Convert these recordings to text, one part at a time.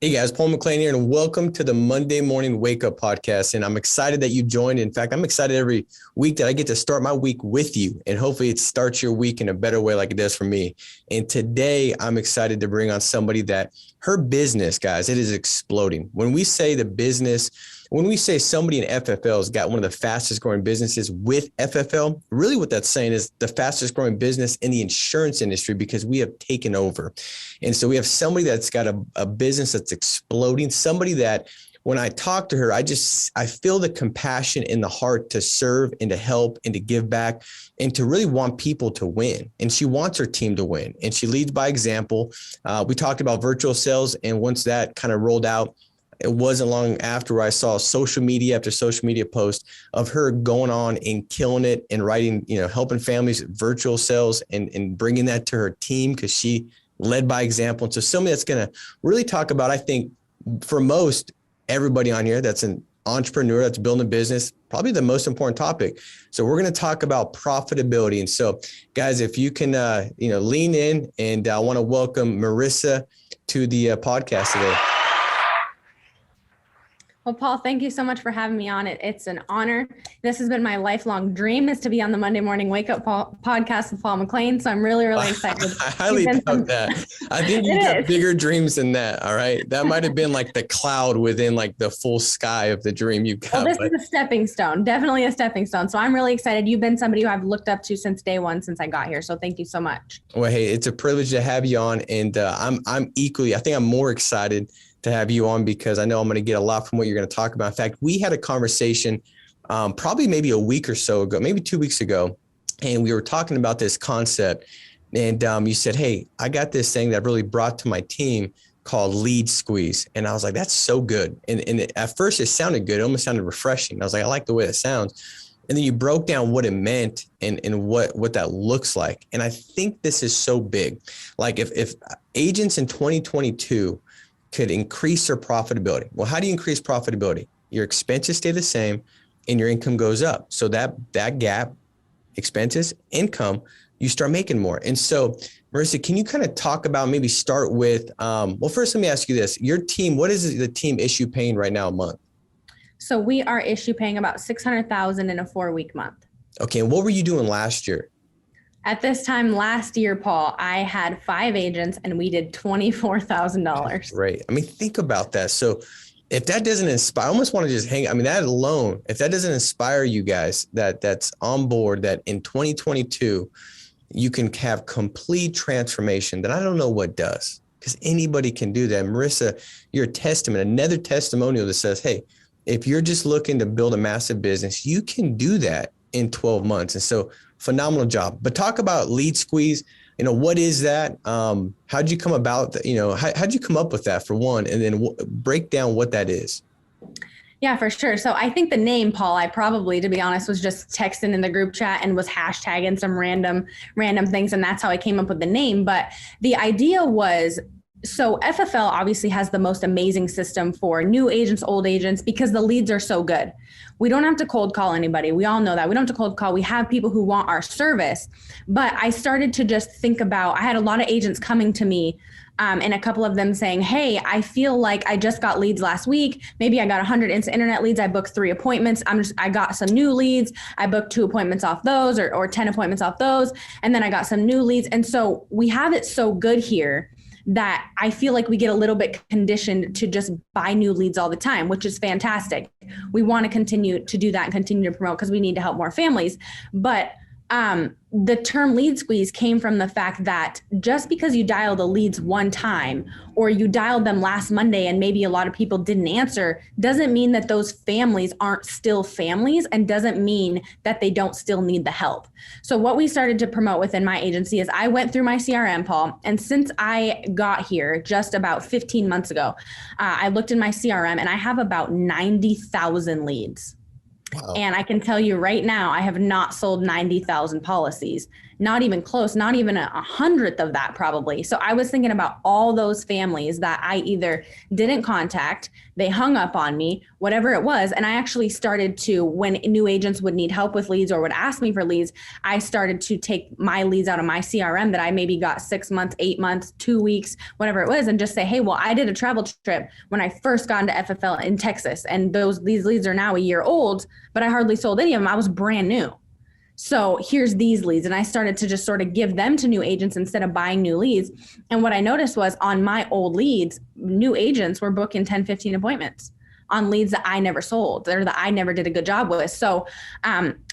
Hey guys, Paul McLean here, and welcome to the Monday Morning Wake Up Podcast. And I'm excited that you joined. In fact, I'm excited every week that I get to start my week with you, and hopefully it starts your week in a better way like it does for me. And today I'm excited to bring on somebody that her business, guys, it is exploding. When we say somebody in FFL has got one of the fastest growing businesses with FFL, really what that's saying is the fastest growing business in the insurance industry because we have taken over. And so we have somebody that's got a business that's exploding, somebody that when I talk to her, I feel the compassion in the heart to serve and to help and to give back and to really want people to win. And she wants her team to win. And she leads by example. We talked about virtual sales. And once that kind of rolled out, it wasn't long after I saw social media after social media post of her going on and killing it and writing, helping families virtual sales and bringing that to her team because she led by example. And so somebody that's going to really talk about, I think for most everybody on here that's an entrepreneur that's building a business, probably the most important topic. So we're going to talk about profitability. And so guys, if you can, lean in, and I want to welcome Marissa to the podcast today. Well, Paul, thank you so much for having me on. It's an honor. This has been my lifelong dream, is to be on the Monday Morning Wake Up podcast with Paul McLean. So I'm really, really excited. I highly doubt that. I think you got bigger dreams than that. All right. That might have been like the cloud within like the full sky of the dream you got. Well, this is a stepping stone, definitely a stepping stone. So I'm really excited. You've been somebody who I've looked up to since day one, since I got here. So thank you so much. Well, hey, it's a privilege to have you on. And I'm more excited to have you on because I know I'm going to get a lot from what you're going to talk about. In fact, we had a conversation probably maybe a week or so ago, maybe 2 weeks ago, and we were talking about this concept. And you said, hey, I got this thing that really brought to my team called lead squeeze. And I was like, that's so good. And at first it sounded good. It almost sounded refreshing. I was like, I like the way it sounds. And then you broke down what it meant and what that looks like. And I think this is so big. Like if agents in 2022 could increase their profitability. Well, how do you increase profitability? Your expenses stay the same and your income goes up. So that gap, expenses, income, you start making more. And so, Marissa, can you kind of talk about, maybe start with, first let me ask you this. Your team, what is the team issue paying right now a month? So we are issue paying about $600,000 in a 4-week month. Okay. And what were you doing last year? At this time last year, Paul, I had 5 agents and we did $24,000. Right. I mean, think about that. So if that doesn't inspire, I almost want to just that alone, if that doesn't inspire you guys that's on board, that in 2022, you can have complete transformation, then I don't know what does, because anybody can do that. Marissa, you're a testament, another testimonial that says, hey, if you're just looking to build a massive business, you can do that in 12 months. And so phenomenal job. But talk about lead squeeze. What is that? How'd you come about that? How'd you come up with that for one? And then break down what that is. Yeah, for sure. So I think the name, Paul, I probably, to be honest, was just texting in the group chat and was hashtagging some random things. And that's how I came up with the name. But the idea was, so FFL obviously has the most amazing system for new agents, old agents, because the leads are so good. We don't have to cold call anybody. We all know that. We don't have to cold call. We have people who want our service. But I started to just think about, I had a lot of agents coming to me and a couple of them saying, hey, I feel like I just got leads last week. Maybe I got 100 internet leads. I booked 3 appointments. I got some new leads. I booked 2 appointments off those or 10 appointments off those. And then I got some new leads. And so we have it so good here that I feel like we get a little bit conditioned to just buy new leads all the time, which is fantastic. We want to continue to do that and continue to promote because we need to help more families. But the term lead squeeze came from the fact that just because you dial the leads one time or you dialed them last Monday and maybe a lot of people didn't answer doesn't mean that those families aren't still families and doesn't mean that they don't still need the help. So what we started to promote within my agency is I went through my CRM, Paul, and since I got here just about 15 months ago, I looked in my CRM and I have about 90,000 leads. Wow. And I can tell you right now, I have not sold 90,000 policies. not even close, not even a hundredth of that probably. So I was thinking about all those families that I either didn't contact, they hung up on me, whatever it was. And I actually started to, when new agents would need help with leads or would ask me for leads, I started to take my leads out of my CRM that I maybe got 6 months, 8 months, 2 weeks, whatever it was, and just say, hey, well, I did a travel trip when I first got into FFL in Texas, and these leads are now a year old, but I hardly sold any of them. I was brand new. So here's these leads. And I started to just sort of give them to new agents instead of buying new leads. And what I noticed was on my old leads, new agents were booking 10, 15 appointments on leads that I never sold or that I never did a good job with. So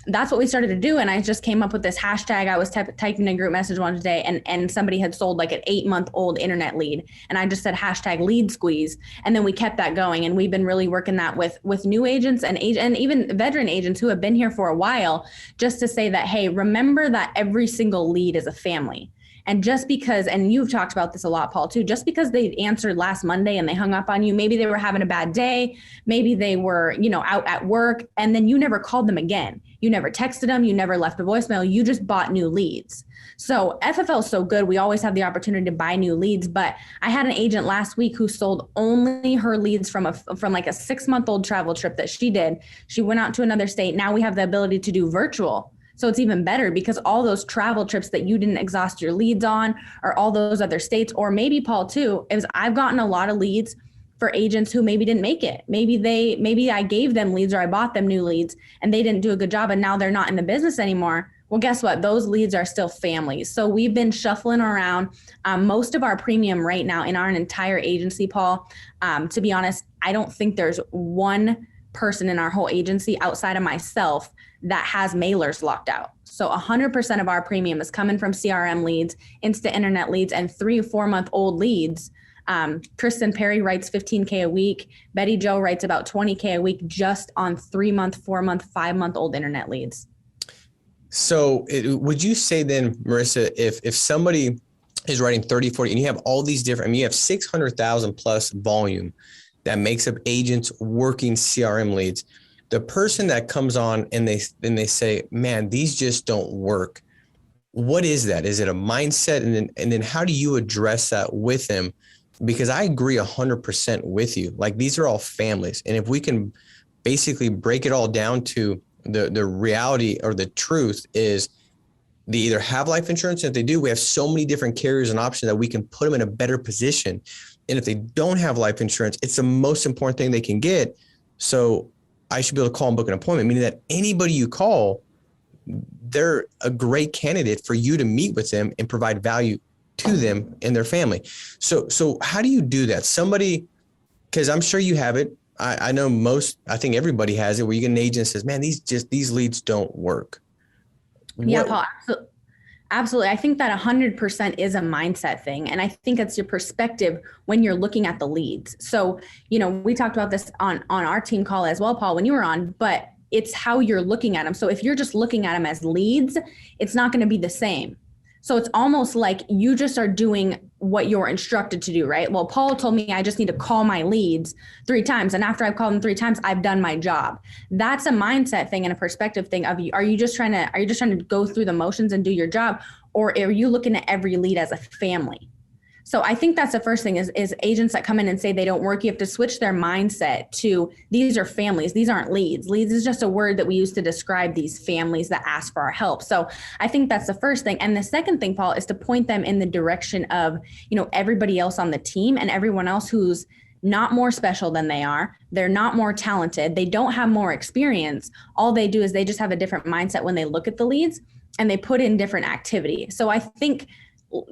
that's what we started to do. And I just came up with this hashtag. I was typing a group message one day, and somebody had sold like an 8-month-old internet lead. And I just said hashtag lead squeeze. And then we kept that going. And we've been really working that with new agents and even veteran agents who have been here for a while, just to say that, hey, remember that every single lead is a family. And just because, and you've talked about this a lot, Paul, too, just because they answered last Monday and they hung up on you, maybe they were having a bad day, maybe they were, out at work, and then you never called them again. You never texted them. You never left a voicemail. You just bought new leads. So FFL is so good. We always have the opportunity to buy new leads. But I had an agent last week who sold only her leads from like a 6-month-old travel trip that she did. She went out to another state. Now we have the ability to do virtual. So it's even better because all those travel trips that you didn't exhaust your leads on, or all those other states, or maybe, Paul, too, is I've gotten a lot of leads for agents who maybe didn't make it. Maybe I gave them leads or I bought them new leads and they didn't do a good job and now they're not in the business anymore. Well, guess what? Those leads are still families. So we've been shuffling around most of our premium right now in our entire agency, Paul. To be honest, I don't think there's one person in our whole agency outside of myself that has mailers locked out. So 100% of our premium is coming from CRM leads, Insta internet leads, and 3 or 4 month old leads. Kristen Perry writes $15K a week. Betty Joe writes about $20K a week just on 3 month, 4 month, 5 month old internet leads. So would you say then, Marissa, if somebody is writing 30, 40, and you have all these different, you have 600,000 plus volume that makes up agents working CRM leads, the person that comes on and they say, man, these just don't work. What is that? Is it a mindset? And then how do you address that with them? Because I agree 100% with you. Like, these are all families. And if we can basically break it all down to the reality, or the truth is, they either have life insurance. And if they do, we have so many different carriers and options that we can put them in a better position. And if they don't have life insurance, it's the most important thing they can get. So I should be able to call and book an appointment, meaning that anybody you call, they're a great candidate for you to meet with them and provide value to them and their family. So how do you do that? Somebody, because I'm sure you have it. I know I think everybody has it, where you get an agent that says, man, these leads don't work. Yeah, Paul, absolutely. I think that 100% is a mindset thing. And I think it's your perspective when you're looking at the leads. So, we talked about this on our team call as well, Paul, when you were on, but it's how you're looking at them. So if you're just looking at them as leads, it's not going to be the same. So it's almost like you just are doing what you're instructed to do, right? Well, Paul told me I just need to call my leads 3 times. And after I've called them 3 times, I've done my job. That's a mindset thing and a perspective thing of you. Are you just trying to go through the motions and do your job? Or are you looking at every lead as a family? So I think that's the first thing is agents that come in and say they don't work. You have to switch their mindset to, these are families. These aren't leads. Leads is just a word that we use to describe these families that ask for our help. So I think that's the first thing. And the second thing, Paul, is to point them in the direction of, everybody else on the team and everyone else who's not more special than they are. They're not more talented. They don't have more experience. All they do is they just have a different mindset when they look at the leads and they put in different activity. So I think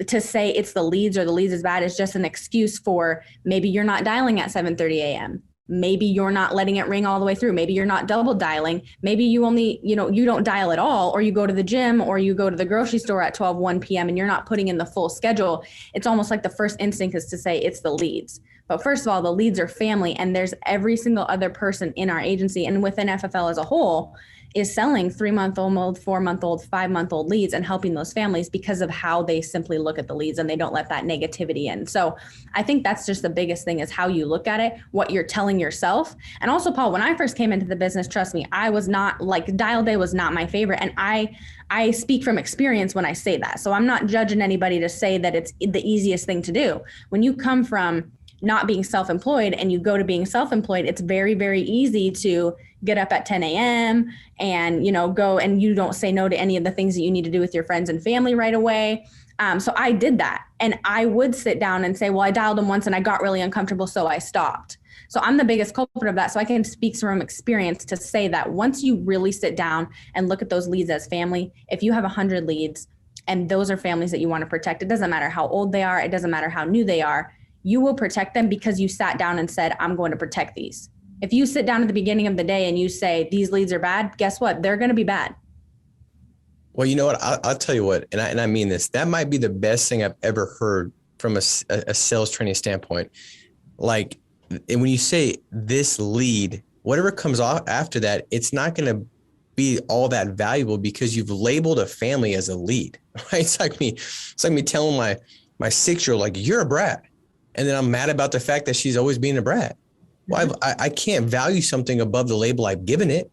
to say it's the leads or the leads is bad is just an excuse for, maybe you're not dialing at 7:30 a.m. Maybe you're not letting it ring all the way through. Maybe you're not double dialing. Maybe you only, you don't dial at all, or you go to the gym or you go to the grocery store at 1 p.m. and you're not putting in the full schedule. It's almost like the first instinct is to say it's the leads. But first of all, the leads are family, and there's every single other person in our agency and within FFL as a whole is selling 3-month-old, 4-month-old, 5-month-old leads and helping those families because of how they simply look at the leads and they don't let that negativity in. So I think that's just the biggest thing is how you look at it, what you're telling yourself. And also, Paul, when I first came into the business, trust me, I was not like dial day was not my favorite. And I speak from experience when I say that. So I'm not judging anybody to say that it's the easiest thing to do. When you come from not being self-employed and you go to being self-employed, it's very, very easy to get up at 10 a.m. and, go and you don't say no to any of the things that you need to do with your friends and family right away. So I did that. And I would sit down and say, well, I dialed them once and I got really uncomfortable, so I stopped. So I'm the biggest culprit of that. So I can speak from experience to say that once you really sit down and look at those leads as family, if you have 100 leads and those are families that you want to protect, it doesn't matter how old they are. It doesn't matter how new they are. You will protect them because you sat down and said, I'm going to protect these. If you sit down at the beginning of the day and you say, these leads are bad, guess what? They're going to be bad. Well, you know what? I'll tell you what, and I mean this, that might be the best thing I've ever heard from a sales training standpoint. Like, and when you say this lead, whatever comes off after that, it's not going to be all that valuable because you've labeled a family as a lead, right? It's like me telling my 6-year-old, like, you're a brat. And then I'm mad about the fact that she's always being a brat. Well, I can't value something above the label I've given it.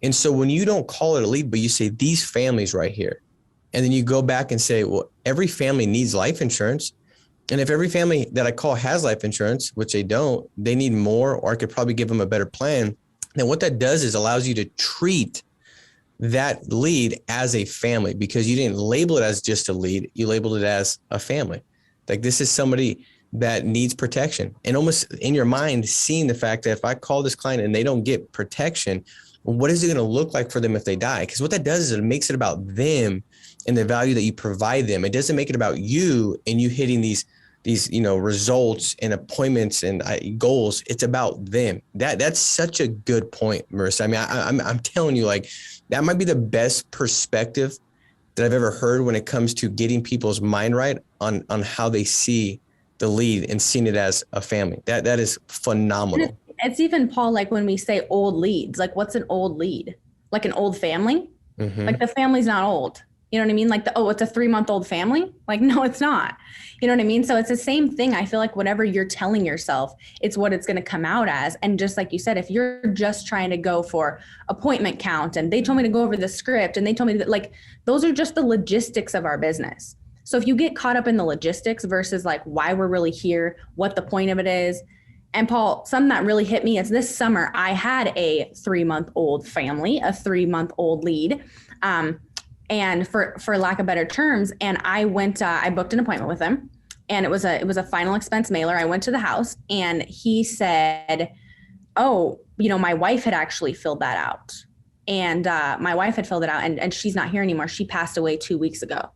And so when you don't call it a lead, but you say these families right here, and then you go back and say, well, every family needs life insurance. And if every family that I call has life insurance, which they don't, they need more, or I could probably give them a better plan. Then what that does is allows you to treat that lead as a family because you didn't label it as just a lead. You labeled it as a family. Like, this is somebody that needs protection, and almost in your mind, seeing the fact that if I call this client and they don't get protection, what is it going to look like for them if they die? Because what that does is it makes it about them and the value that you provide them. It doesn't make it about you and you hitting these results and appointments and goals. It's about them. That's such a good point, Marissa. I mean, I'm telling you, like, that might be the best perspective that I've ever heard when it comes to getting people's mind right on how they see the lead and seeing it as a family. That is phenomenal. It's even, Paul, like when we say old leads, like what's an old lead? Like an old family? Mm-hmm. Like the family's not old. You know what I mean? Like it's a 3-month-old family. Like, no, it's not. You know what I mean? So it's the same thing. I feel like whatever you're telling yourself, it's what it's going to come out as. And just like you said, if you're just trying to go for appointment count and they told me to go over the script and they told me that, like, those are just the logistics of our business. So if you get caught up in the logistics versus like why we're really here, what the point of it is. And Paul, something that really hit me is this summer, I had a 3-month-old family, a 3-month-old lead. And for lack of better terms, and I went, I booked an appointment with him, and it was a final expense mailer. I went to the house and he said, oh, my wife had actually filled that out. And my wife had filled it out and she's not here anymore. She passed away 2 weeks ago.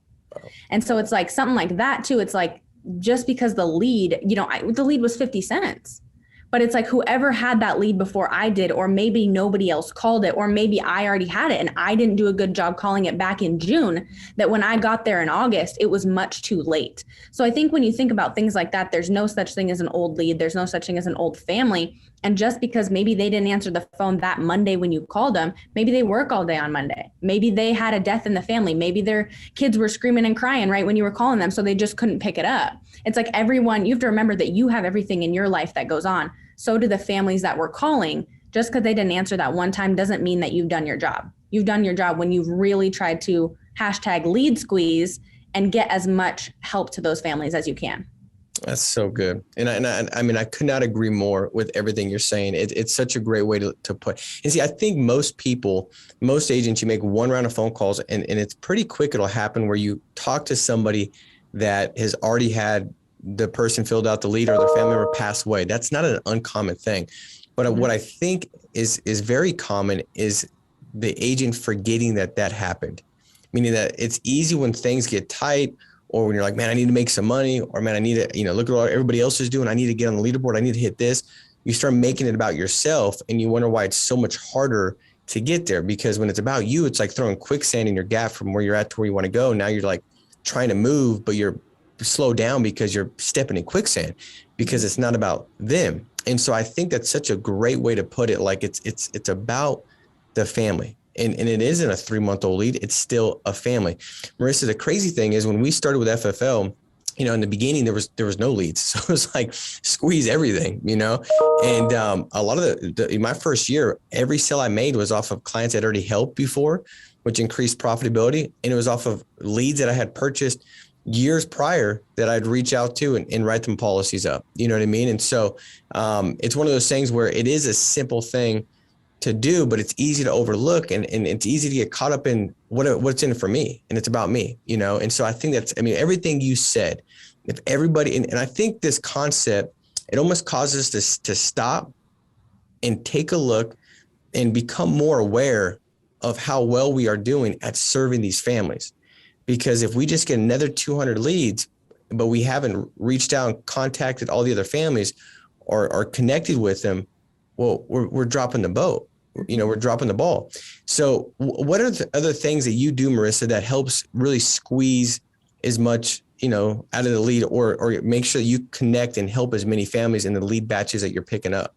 And so it's like something like that too. It's like, just because the lead, the lead was 50 cents. But it's like whoever had that lead before I did, or maybe nobody else called it, or maybe I already had it and I didn't do a good job calling it back in June, that when I got there in August, it was much too late. So I think when you think about things like that, there's no such thing as an old lead. There's no such thing as an old family. And just because maybe they didn't answer the phone that Monday when you called them, maybe they work all day on Monday. Maybe they had a death in the family. Maybe their kids were screaming and crying right when you were calling them, so they just couldn't pick it up. It's like everyone, you have to remember that you have everything in your life that goes on. So do the families that we're calling. Just because they didn't answer that one time doesn't mean that you've done your job. You've done your job when you've really tried to #lead squeeze and get as much help to those families as you can. That's so good. And I mean, I could not agree more with everything you're saying. It's such a great way to put. And see, I think most agents, you make one round of phone calls and it's pretty quick. It'll happen where you talk to somebody that has already had the person filled out the lead or their family member passed away. That's not an uncommon thing. But what I think is very common is the agent forgetting that happened. Meaning that it's easy when things get tight, or when you're like, man, I need to make some money, or man, I need to, look at what everybody else is doing. I need to get on the leaderboard. I need to hit this. You start making it about yourself and you wonder why it's so much harder to get there, because when it's about you, it's like throwing quicksand in your gap from where you're at to where you want to go. Now you're like trying to move, but you're slow down because you're stepping in quicksand, because it's not about them. And so I think that's such a great way to put it. Like it's about the family. and it isn't a 3-month-old lead. It's still a family. Marissa, the crazy thing is when we started with FFL, in the beginning, there was no leads. So it was like squeeze everything, and a lot of in my first year, every sale I made was off of clients I'd already helped before, which increased profitability. And it was off of leads that I had purchased years prior that I'd reach out to and write them policies up. You know what I mean? And so it's one of those things where it is a simple thing to do, but it's easy to overlook and it's easy to get caught up in what's in it for me. And it's about me, And so I think everything you said, if everybody, and I think this concept, it almost causes us to stop and take a look and become more aware of how well we are doing at serving these families. Because if we just get another 200 leads, but we haven't reached out and contacted all the other families or connected with them, well, we're dropping the boat. We're dropping the ball. So what are the other things that you do, Marissa, that helps really squeeze as much, out of the lead or make sure you connect and help as many families in the lead batches that you're picking up?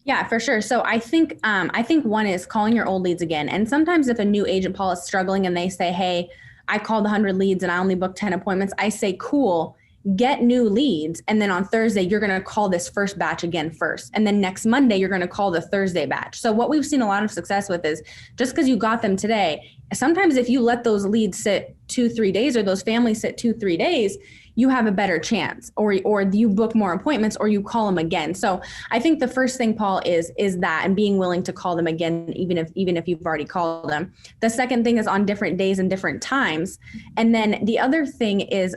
Yeah, for sure. So I think one is calling your old leads again. And sometimes if a new agent, Paul, is struggling and they say, hey, I called 100 leads and I only booked 10 appointments, I say, cool, get new leads. And then on Thursday, you're going to call this first batch again first. And then next Monday, you're going to call the Thursday batch. So what we've seen a lot of success with is just because you got them today, sometimes if you let those leads sit 2-3 days or those families sit 2-3 days, you have a better chance or you book more appointments or you call them again. So I think the first thing, Paul, is that and being willing to call them again, even if you've already called them. The second thing is on different days and different times. And then the other thing is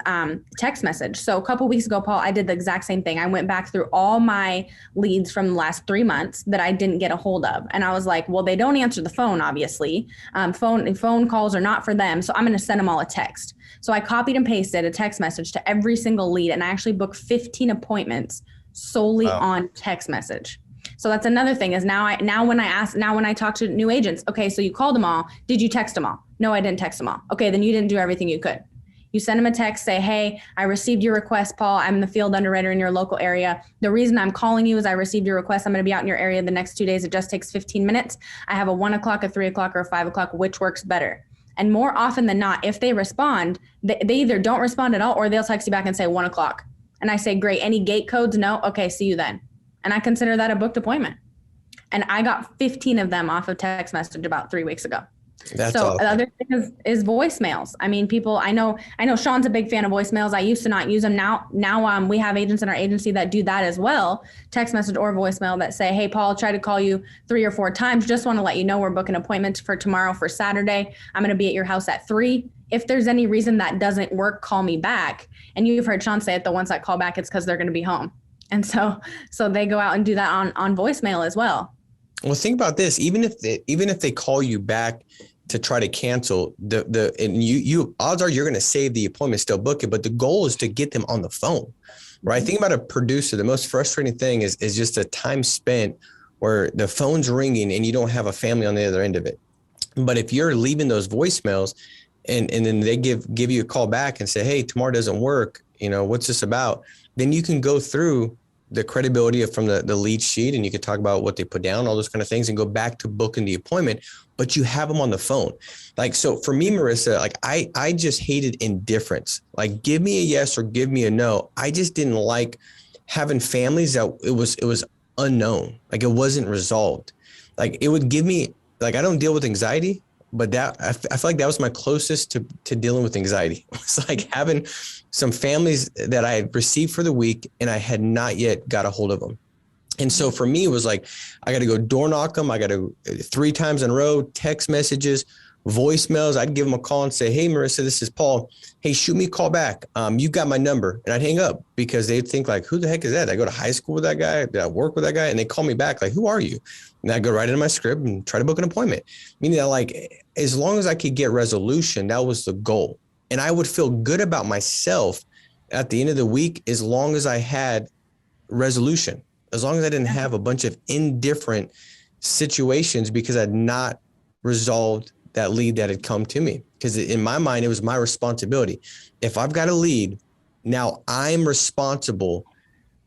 text message. So a couple of weeks ago, Paul, I did the exact same thing. I went back through all my leads from the last 3 months that I didn't get a hold of. And I was like, well, they don't answer the phone, obviously. Phone calls are not for them. So I'm going to send them all a text. So I copied and pasted a text message to every single lead, and I actually booked 15 appointments solely on text message. So that's another thing is now when I talk to new agents, okay, so you called them all. Did you text them all? No, I didn't text them all. Okay, then you didn't do everything you could. You send them a text, say, hey, I received your request, Paul. I'm the field underwriter in your local area. The reason I'm calling you is I received your request. I'm going to be out in your area the next 2 days. It just takes 15 minutes. I have a 1 o'clock, a 3 o'clock, or a 5 o'clock, which works better. And more often than not, if they respond, they either don't respond at all or they'll text you back and say 1 o'clock. And I say, great. Any gate codes? No. Okay, see you then. And I consider that a booked appointment. And I got 15 of them off of text message about 3 weeks ago. That's so awesome. The other thing is voicemails. I mean, people, I know Sean's a big fan of voicemails. I used to not use them. Now we have agents in our agency that do that as well. Text message or voicemail that say, hey, Paul, try to call you 3 or 4 times. Just want to let you know we're booking appointments for tomorrow for Saturday. I'm going to be at your house at 3. If there's any reason that doesn't work, call me back. And you've heard Sean say it, the ones that call back, it's because they're going to be home. And so they go out and do that on voicemail as well. Well, think about this. Even if they call you back to try to cancel and you odds are you're going to save the appointment, still book it. But the goal is to get them on the phone, right? Mm-hmm. Think about a producer. The most frustrating thing is just the time spent where the phone's ringing and you don't have a family on the other end of it. But if you're leaving those voicemails and then they give you a call back and say, hey, tomorrow doesn't work. What's this about? Then you can go through the credibility from the lead sheet and you could talk about what they put down, all those kind of things, and go back to booking the appointment, but you have them on the phone. Like, so for me, Marissa, like I just hated indifference. Like, give me a yes or give me a no. I just didn't like having families that it was unknown. Like, it wasn't resolved. Like, it would give me, like, I don't deal with anxiety, but that I feel like that was my closest to dealing with anxiety. It's like having some families that I had received for the week and I had not yet got a hold of them. And so for me, it was like, I got to go door knock them. I got to 3 times in a row, text messages, voicemails. I'd give them a call and say, hey, Marissa, this is Paul. Hey, shoot me a call back. You got my number. And I'd hang up because they'd think like, who the heck is that? I go to high school with that guy. Did I work with that guy? And they call me back like, who are you? And I go right into my script and try to book an appointment. Meaning that, like, as long as I could get resolution, that was the goal. And I would feel good about myself at the end of the week as long as I had resolution, as long as I didn't have a bunch of indifferent situations because I'd not resolved that lead that had come to me. Because in my mind, it was my responsibility. If I've got a lead, now I'm responsible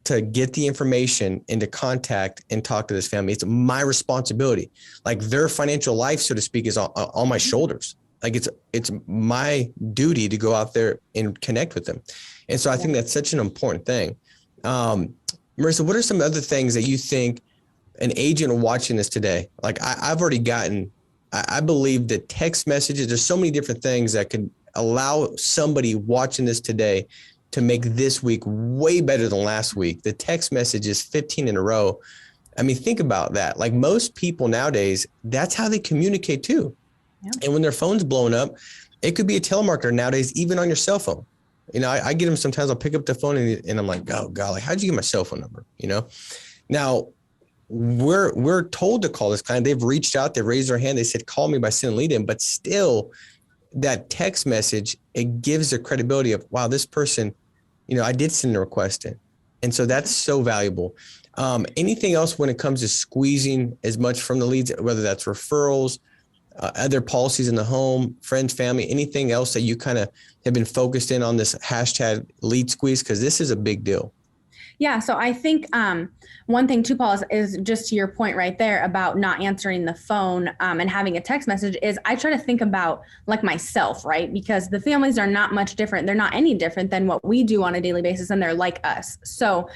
to get the information and to contact and talk to this family. It's my responsibility. Like their financial life, so to speak, is on my shoulders. Like it's my duty to go out there and connect with them. And so I think that's such an important thing. Marissa, what are some other things that you think an agent watching this today? Like I've already gotten, I believe that text messages, there's so many different things that could allow somebody watching this today to make this week way better than last week. The text messages 15 in a row. I mean, think about that. Like most people nowadays, that's how they communicate too. Yeah. And when their phone's blowing up, it could be a telemarketer nowadays, even on your cell phone. You know, I get them sometimes. I'll pick up the phone and I'm like, oh God, like how'd you get my cell phone number? You know, now we're told to call this client. They've reached out, they raised their hand. They said, call me by sending lead in, but still that text message, it gives the credibility of, wow, this person, you know, I did send a request in. And so that's so valuable. Anything else when it comes to squeezing as much from the leads, whether that's referrals, other policies in the home, friends, family, anything else that you kind of have been focused in on this hashtag lead squeeze? Because this is a big deal. Yeah. So I think one thing too, Paul, is just to your point right there about not answering the phone and having a text message is I try to think about like myself, right? Because the families are not much different. They're not any different than what we do on a daily basis, and they're like us. So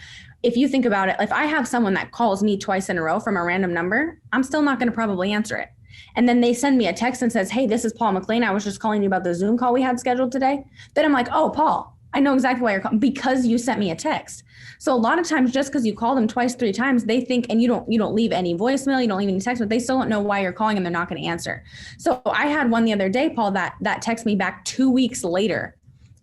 if you think about it, if I have someone that calls me twice in a row from a random number, I'm still not going to probably answer it. And then they send me a text and says, hey, this is Paul McLean. I was just calling you about the Zoom call we had scheduled today. Then I'm like, oh, Paul, I know exactly why you're calling, because you sent me a text. So a lot of times, just because you call them twice, 3 times, they think, and you don't leave any voicemail, you don't leave any text, but they still don't know why you're calling and they're not going to answer. So I had one the other day, Paul, that texted me back 2 weeks later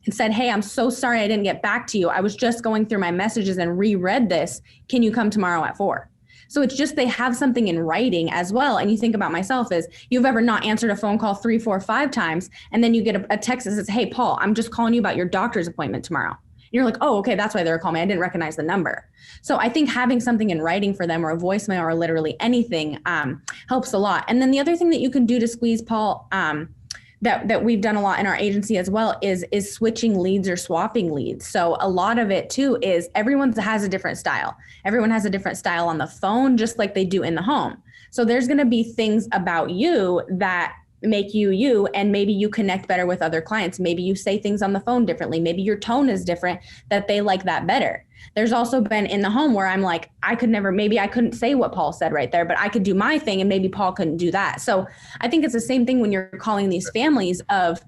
and said, hey, I'm so sorry I didn't get back to you. I was just going through my messages and reread this. Can you come tomorrow at 4? So it's just they have something in writing as well. And you think about myself as you've ever not answered a phone call 3, 4, 5 times. And then you get a text that says, hey, Paul, I'm just calling you about your doctor's appointment tomorrow. And you're like, oh, okay, that's why they were calling me. I didn't recognize the number. So I think having something in writing for them or a voicemail or literally anything helps a lot. And then the other thing that you can do to squeeze, Paul, that we've done a lot in our agency as well is switching leads or swapping leads. So a lot of it too is everyone has a different style. Everyone has a different style on the phone, just like they do in the home. So there's going to be things about you that make you, and maybe you connect better with other clients. Maybe you say things on the phone differently. Maybe your tone is different, that they like that better. There's also been in the home where I'm like, maybe I couldn't say what Paul said right there, but I could do my thing and maybe Paul couldn't do that. So I think it's the same thing when you're calling these families of,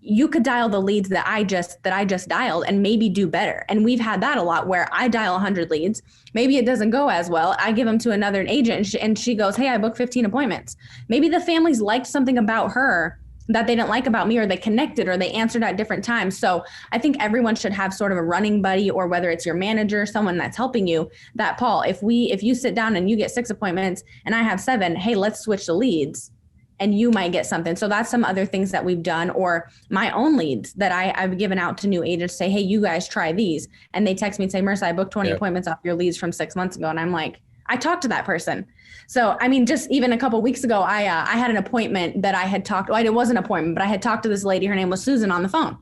you could dial the leads that I just dialed and maybe do better. And we've had that a lot where I dial 100 leads. Maybe it doesn't go as well. I give them to another agent and she goes, hey, I booked 15 appointments. Maybe the families liked something about her that they didn't like about me, or they connected, or they answered at different times. So I think everyone should have sort of a running buddy, or whether it's your manager, someone that's helping you, that Paul, if you sit down and you get 6 appointments and I have 7, hey, let's switch the leads. And you might get something. So that's some other things that we've done, or my own leads that I've given out to new agents, say, hey, you guys try these. And they text me and say, Marissa, I booked 20 appointments off your leads from 6 months ago. And I'm like, I talked to that person. So, I mean, just even a couple of weeks ago, I had an appointment that I had talked, well, it wasn't an appointment, but I had talked to this lady, her name was Susan, on the phone,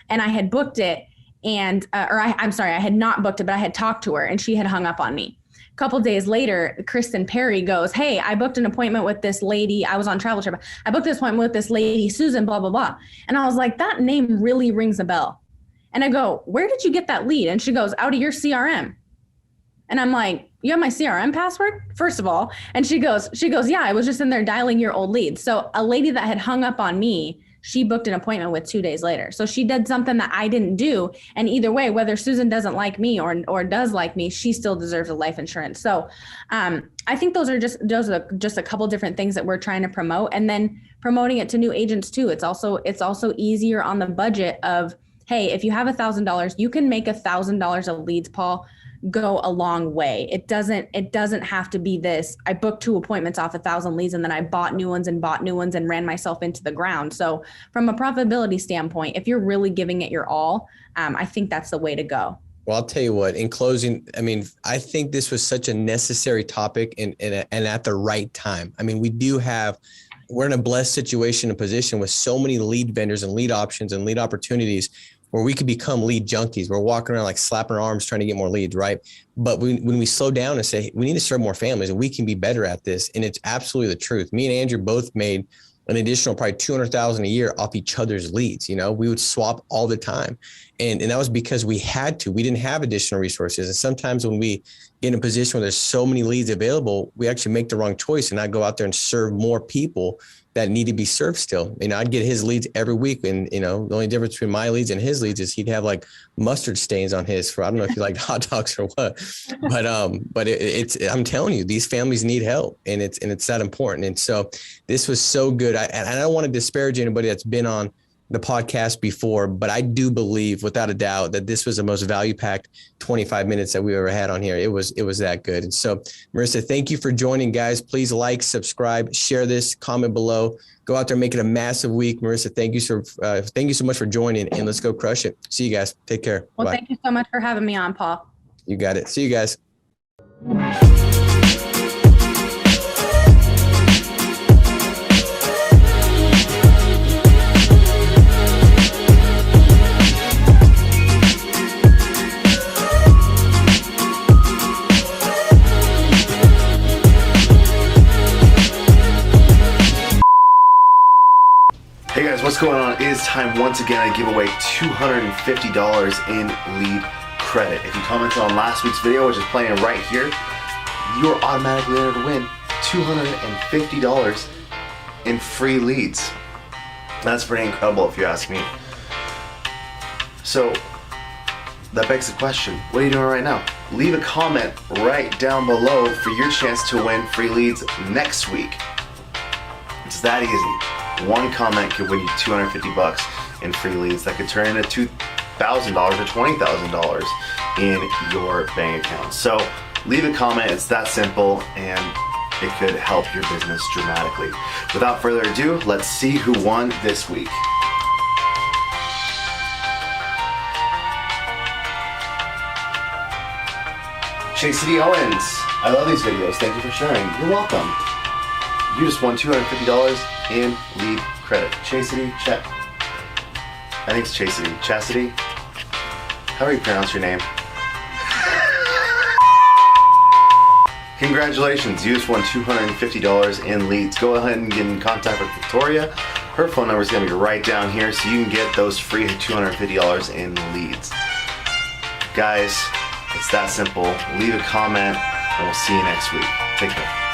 and I had booked it and, I'm sorry, I had not booked it, but I had talked to her and she had hung up on me. A couple days later, Kristen Perry goes, hey, I booked an appointment with this lady. I was on travel trip. I booked this appointment with this lady, Susan, blah, blah, blah. And I was like, that name really rings a bell. And I go, where did you get that lead? And she goes, out of your CRM. And I'm like, you have my CRM password, first of all? And she goes, yeah, I was just in there dialing your old leads. So a lady that had hung up on me, she booked an appointment with 2 days later. So she did something that I didn't do. And either way, whether Susan doesn't like me or does like me, she still deserves a life insurance. So I think those are just a couple different things that we're trying to promote. And then promoting it to new agents too. It's also easier on the budget of, hey, if you have $1,000, you can make $1,000 of leads, Paul, go a long way. It doesn't have to be this, I booked 2 appointments off 1,000 leads and then I bought new ones and ran myself into the ground. So from a profitability standpoint, if you're really giving it your all, I think that's the way to go. Well, I'll tell you what, in closing, I mean, I think this was such a necessary topic and at the right time. I mean, we're in a blessed situation and position with so many lead vendors and lead options and lead opportunities where we could become lead junkies. We're walking around like slapping our arms trying to get more leads, right? But when we slow down and say, we need to serve more families and we can be better at this. And it's absolutely the truth. Me and Andrew both made an additional probably 200,000 a year off each other's leads. You know, we would swap all the time. And that was because we had to. We didn't have additional resources. And sometimes when we get in a position where there's so many leads available, we actually make the wrong choice and not go out there and serve more people that need to be served still. You know, I'd get his leads every week. And, you know, the only difference between my leads and his leads is he'd have like mustard stains on his for, I don't know if he liked hot dogs or what, but it's, I'm telling you, these families need help and it's that important. And so this was so good. And I don't want to disparage anybody that's been on the podcast before, but I do believe without a doubt that this was the most value-packed 25 minutes that we've ever had on here. It was that good. And so Marissa, thank you for joining, guys. Please like, subscribe, share this, comment below, go out there, make it a massive week. Marissa, thank you so much for joining and let's go crush it. See you guys. Take care. Well, Bye. Thank you so much for having me on, Paul. You got it. See you guys. Hey guys, what's going on? It is time once again to give away $250 in lead credit. If you commented on last week's video, which is playing right here, you're automatically entered to win $250 in free leads. That's pretty incredible if you ask me. So that begs the question, what are you doing right now? Leave a comment right down below for your chance to win free leads next week. It's that easy. One comment could win you $250 in free leads that could turn into $2,000 or $20,000 in your bank account. So leave a comment, it's that simple, and it could help your business dramatically. Without further ado, let's see who won this week. Chastity Owens, I love these videos, thank you for sharing. You're welcome. You just won $250 in lead credit. Chastity, I think it's Chastity. Chastity? How do you pronounce your name? Congratulations, you just won $250 in leads. Go ahead and get in contact with Victoria. Her phone number is going to be right down here so you can get those free $250 in leads. Guys, it's that simple. Leave a comment and we'll see you next week. Take care.